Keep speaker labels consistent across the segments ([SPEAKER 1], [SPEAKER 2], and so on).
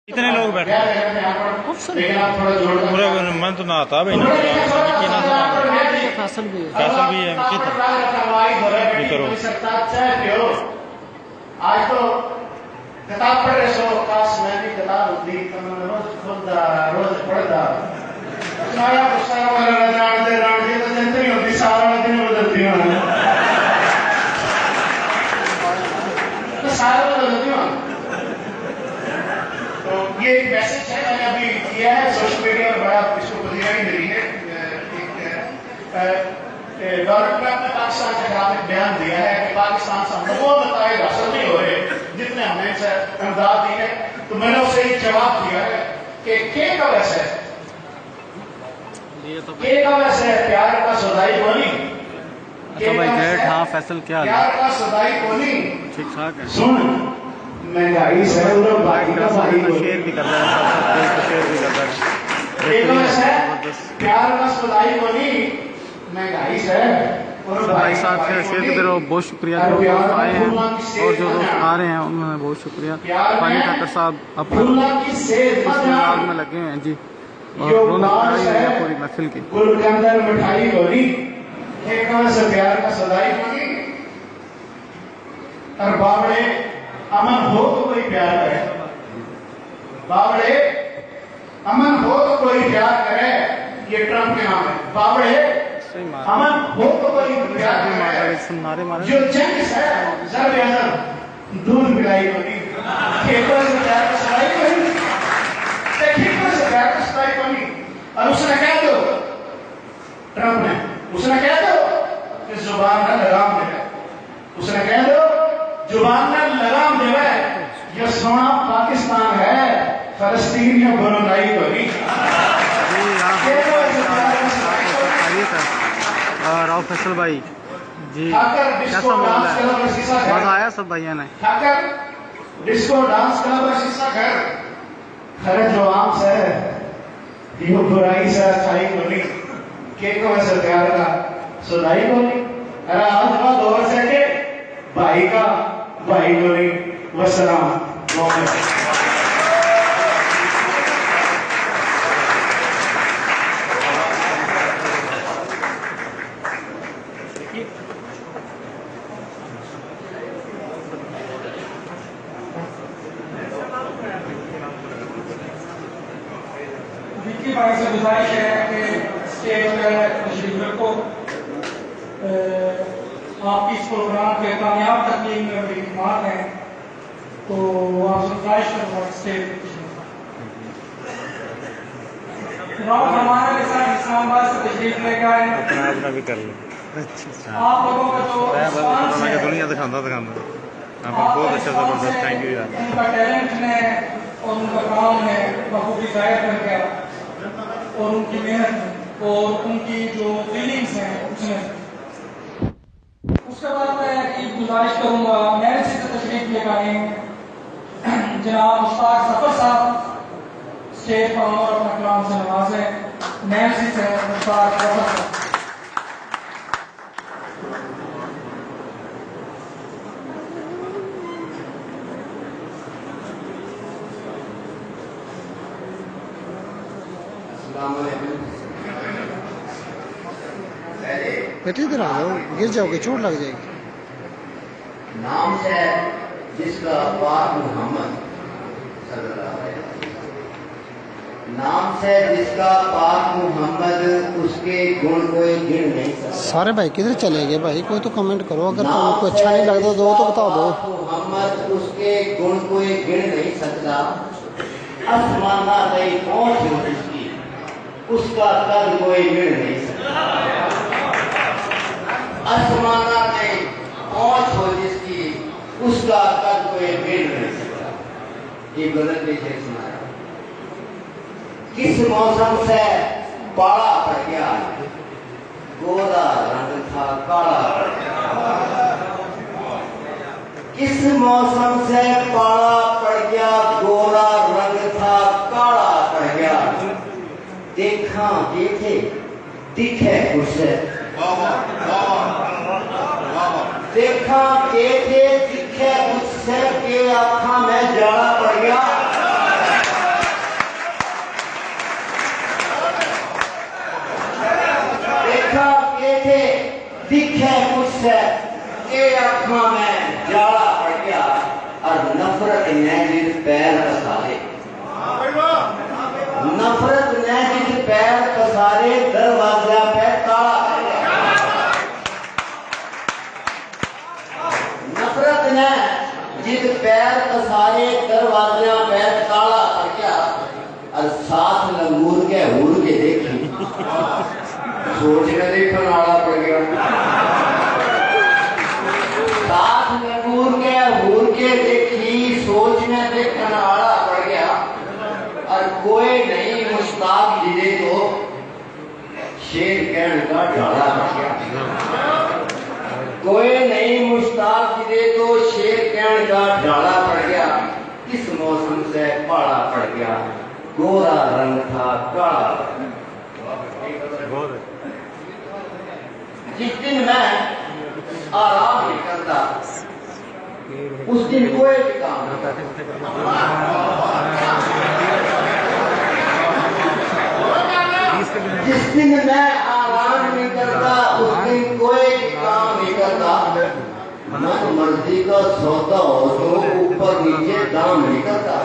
[SPEAKER 1] कितने लोग बैठे पूरा मन तो ना आता भाई ना फैसल भी है करो
[SPEAKER 2] आज तो किताब पढ़ रहे सो काश मैं भी किताब होती तो मैं रोज खुलता रोज पढ़ता सारा गुस्सा वाला रात दे तो जंतरी होती सारा दिन बदलती हूं तो सारा बदलती हूं। तो ये एक मैसेज है मैंने अभी किया है सोशल मीडिया पर बड़ा इसको पजीराई मिली है। गवर्नमेंट ने अपने पाकिस्तान के खिलाफ एक बयान दिया है कि पाकिस्तान से हम वो नताइज हासिल नहीं हो रहे जितने हमने इनसे इमदाद दी है। तो मैंने उसे एक जवाब दिया है कि के का वैसे प्यार का सौदाई बोली
[SPEAKER 1] हाँ फैसल क्या
[SPEAKER 2] प्यार का सौदाई बोली
[SPEAKER 1] ठीक ठाक है।
[SPEAKER 2] सुन महंगाई से
[SPEAKER 1] शेयर भी कर रहा है शेयर भी कर रहा है
[SPEAKER 2] प्यार का सौदाई बोली महंगाई से
[SPEAKER 1] भाई साहब से शेयर की तरफ बहुत शुक्रिया जो दोस्त आए हैं और जो दोस्त आ रहे हैं उन्होंने बहुत शुक्रिया। फानी ठाकर साहब अपना में लगे हैं जी और रौनक बढ़ाई हुई है पूरी महफिल की।
[SPEAKER 2] गुल के अंदर मिठाई बोली से प्यार का सदाई बोली और बावड़े अमन हो तो कोई प्यार करे बावड़े अमन हो तो कोई प्यार करे ये ट्रम्प के नाम है बावड़े अमन हो तो कोई प्यार करे जो जंग है जब दूध पिलाई बनी खेतों से प्यार का सदाई बनी खेतों से प्यार का सदाई बनी और उसने कह दो ट्रम्प ने उसने कह दो कि जुबान का लगाम देवे उसने कह दो जुबान में लगाम देवे ये सोना पाकिस्तान है फलस्तीन या बुरनाई को नहीं।
[SPEAKER 1] राव फैसल भाई जी कैसा मामला है मजा आया सब भैया ने
[SPEAKER 2] डिस्को डांस क्लब और शीशा घर खरे जो आम से ये बुराई से अच्छाई बोली के को ऐसे प्यार का सुनाई बोली अरे आज का दौर से के भाई का भाई बोली वसलाम
[SPEAKER 3] विक्की भाई से गुजारिश है कि स्टेज पर तशरीफ रखो। आपकी इस प्रोग्राम के कामयाब तकमील में मेरी बात है तो आपसे गुजारिश करूँगा स्टेज पर हमारे के साथ इस्लामाबाद से तशरीफ लेकर आए
[SPEAKER 1] भी कर लो
[SPEAKER 3] आप लोगों का जो
[SPEAKER 1] दुनिया दिखाता बहुत अच्छा जबरदस्त थैंक यू यार
[SPEAKER 3] उनका टैलेंट है और उनका काम है बखूबी जाहिर कर गया और उनकी मेहनत और उनकी जो फीलिंग्स हैं उसमें उसके बाद मैं एक गुजारिश करूंगा मेरे से तशरीफ लेकर आए जनाब मुश्ताक सफर साहब स्टेज पर और अपना कलाम से नवाजे मेरे से मुश्ताक सफर साहब।
[SPEAKER 4] बेटे इधर आ जाओ गिर जाओगे चोट लग जाएगी।
[SPEAKER 2] नाम से जिसका पाक मोहम्मद नाम से जिसका पाक मोहम्मद उसके गुण कोई गिन नहीं सकता।
[SPEAKER 4] सारे भाई किधर चले गए भाई कोई तो कमेंट करो अगर तुमको अच्छा नहीं लगता दो तो बता दो।
[SPEAKER 2] मोहम्मद उसके गुण कोई गिन नहीं सकता आसमाना नहीं पहुंच उसकी उसका कद कोई मिल नहीं सकता आसमाना नहीं पहुंच हो जिसकी उसका कद कोई मिल नहीं सकता। ये गलत नीचे सुनाया किस मौसम से पाला पड़ गया गोरा रंग था काला पड़ गया किस मौसम से पाला पड़ गया गोरा रंग था काला पड़ गया देखा देखे दिखे कुछ देखा देखे दिखे मुझसे के आँखा में जाला पड़ गया
[SPEAKER 5] ने जिस पैर पसारे, नफरत ने जिस पैर पसारे, दरवाजा पे ताला पड़ गया। नफरत ने जिस पैर पसारे, दरवाजा पे ताला पड़ गया। और साथ लंगूर के हूर के देखी, सोचने देखने वाला पड़ गया। साथ लंगूर के हूर के देखी, सोचने देखने वाला पड़ गया। और कोई नहीं मुश्ताक जिले तो शेर कहने का ढाला पड़ गया। कोई नहीं मुश्ताक जिले तो शेर कहने का ढाला पड़ गया। किस मौसम से पाला पड़ गया, गोरा रंग था काला। जिस दिन मैं आराम नहीं करता, उस दिन कोई भी काम नहीं करता। जिस दिन मैं आराम नहीं करता, उस दिन कोई भी काम नहीं करता। मन मर्जी का सौदा हो तो ऊपर नीचे दाम नहीं करता।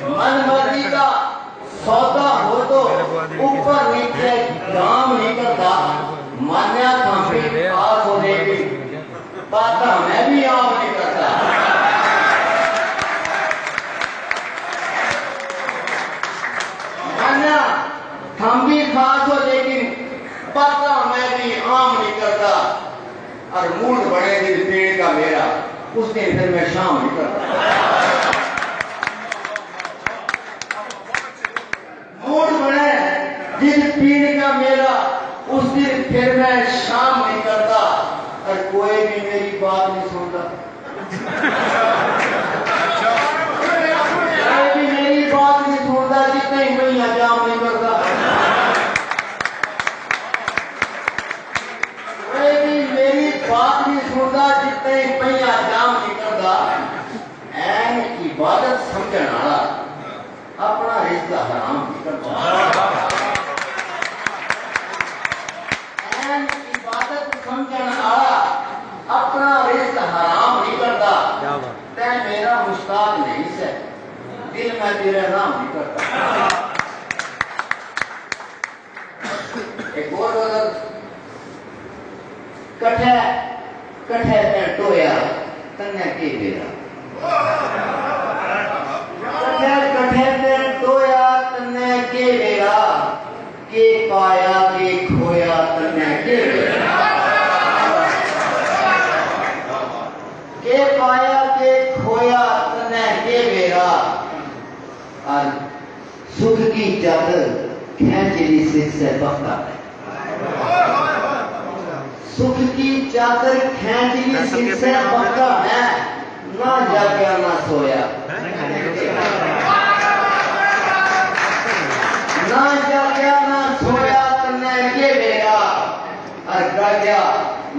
[SPEAKER 5] मन मर्जी का सौदा हो तो ऊपर नीचे दाम नहीं करता। मान्या काफी पास होने की बात मैं भी आम नहीं करता। मान्या हम भी खास हो लेकिन बात मैं भी आम नहीं करता। और मूड बने दिन पेड़ का मेरा, उस दिन फिर मैं शाम नहीं करता। मूड बने जिस पीड़ का मेरा, उस दिन फिर मैं शाम नहीं करता। और कोई भी मेरी बात नहीं सुनता। कोई भी मेरी बात नहीं सुनता, जितने ही मैं जाम नहीं करता। कोई भी मेरी बात नहीं सुनता, जितने ही मैं जाम नहीं करता। ऐन इबादत समझने वाला अपना रिश्ता हराम नहीं करता। इबादत समझने वाला अपना रिश्ता हराम नहीं करता। तै मेरा मुश्ताक नहीं से, दिल में तेरा नाम नहीं करता। एक और कठे कठे पे टोया तन्ने के मेरा, कठे पे टोया तन्ने के मेरा, के पाया के खोया तन्ने के मेरा। के पाया के खोया तन्ने के मेरा। और सुख की चादर खेचली सिर से बख्ता है। सुख की चादर खेचली सिर से बख्ता है। ना जागया ना सोया, ना जागया ना सोया तन्ने के मेरा। और गड़ गया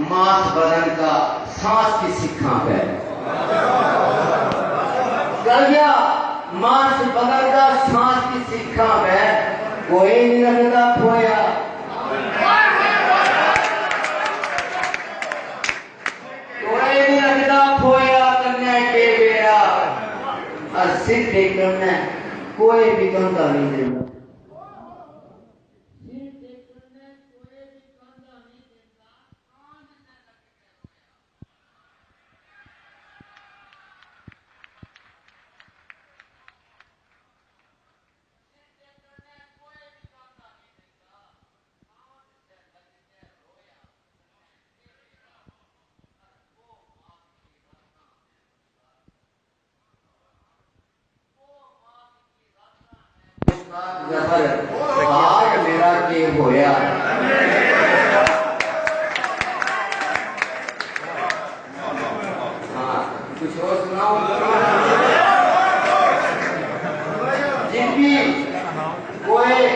[SPEAKER 5] मांस बदन का सांस की सिक्खा पे। गड़ गया मांस बदन का सांस की सिक्खा पे। कोई नहीं रखता खोया, कोई नहीं रखता खोया तन्ने के मेरा। और सिर टेकन में कोई भी कंधा नहीं देता। हाथ मेरा के होया। हाँ कुछ और सुनाओ। जिन भी कोई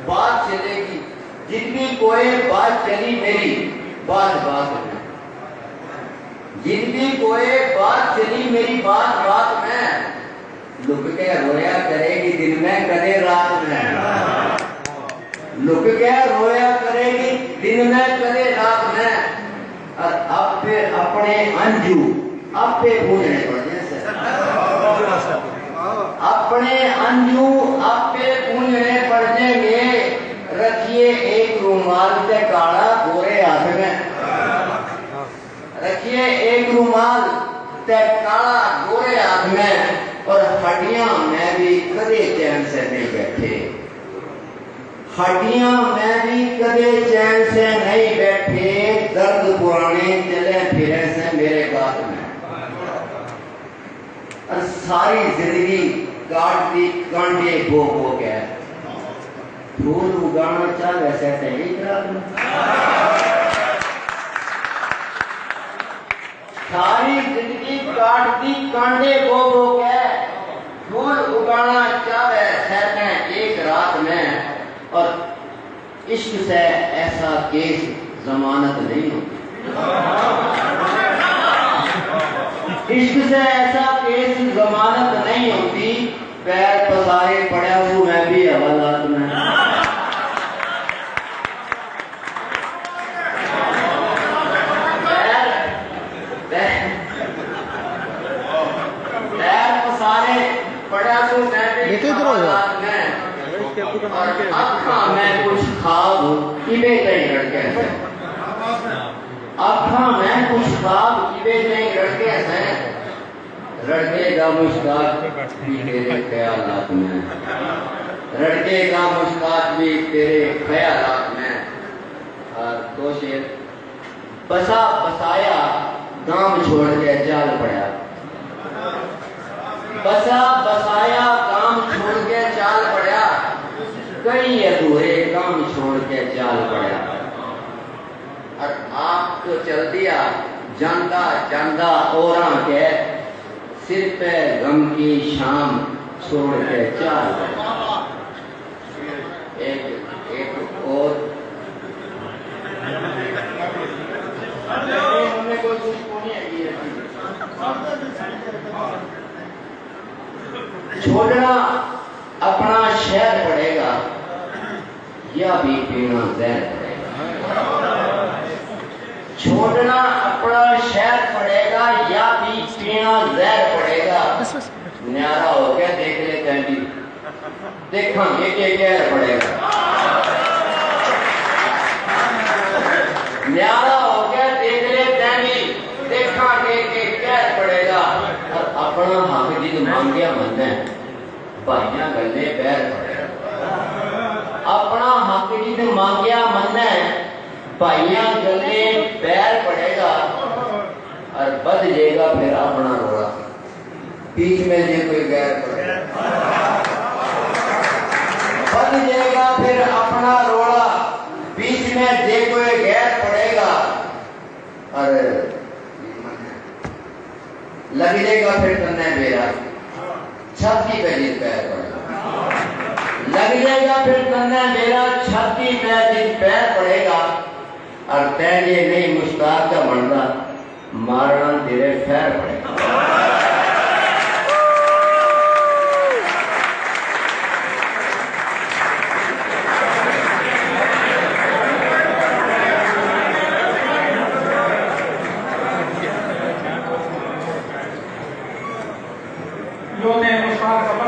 [SPEAKER 5] बात चलेगी, जिन भी कोई बात चली मेरी बात बात में, जिन भी कोई बात चली मेरी बात बात में, लुक के रोया करेगी दिन में कदे रात में। लुक के रोया करेगी दिन में कदे रात में। और अब फिर अपने अंजू आपे पूजने पड़ते हैं। अपने अंजू आपे पूजने पड़ जाएंगे। रखिए एक रुमाल से काला गोरे हाथ में, रखिए एक रुमाल से काला गोरे हाथ में, और हड्डियां में भी कदे चैन से नहीं बैठे, हड्डियां में भी कदे चैन से नहीं बैठे। दर्द पुराने चले फिरे से मेरे गात में, और सारी जिंदगी काट दी कांटे बो के। फूल उगाना चाह वैसे एक रात में, सारी जिंदगी काट दी कांटे बो के। फूल उगाना चाहे सहते एक रात में, और इश्क से ऐसा केस जमानत नहीं होती। इश्क से ऐसा केस जमानत नहीं होती। पैर पसारे पड़ा हूं मैं भी हवालात में, पैर पसारे पड़ा हूं मैं भी हवालात में, और अखा में कुछ खाब इबे कहीं लड़के से, अखा में कुछ खाब इबे कहीं लड़के से। लड़केगा मुश्ताक भी तेरे ख्यालात में, लड़केगा मुश्ताक भी तेरे ख्यालात में। और दो शेर। बसा बसाया गांव छोड़ के चाल पड़ा, बसा बसाया काम छोड़ के चाल पड़ा। कई अधूरे काम छोड़ के चाल पड़ा, और आप तो चल दिया जानदा जानदा औरा के सिर पे गम की शाम छोड़ के चाल पड़ा। एक और छोड़ना अपना शहर पड़ेगा या भी पीना जहर पड़ेगा। छोड़ना अपना शहर पड़ेगा या भी पीना जहर पड़ेगा। न्यारा हो गया देख लेते हैं भी, देखेंगे कि जहर पड़ेगा। न्यारा हो गया देख लेते हैं भी, देखेंगे कि जहर पड़ेगा। और अपना हक जिद मांगिया मन है भाइया गले पैर पड़ेगा। अपना हक जिद मांगिया मन है भाइया गले पैर पड़ेगा। और बद जाएगा फिर अपना रोड़ा, बीच में जो कोई गैर पड़ेगा। बद जाएगा फिर अपना रोड़ा, बीच में जो कोई गैर पड़ेगा। और लग जाएगा फिर करना मेरा छाती पे जिन पैर पड़ेगा। लग जाएगा फिर करना मेरा छाती पे जिन पैर पड़ेगा। और तेरे नहीं मुश्ताक का मरना मारना तेरे पैर पड़ेगा।
[SPEAKER 3] मुश्ताक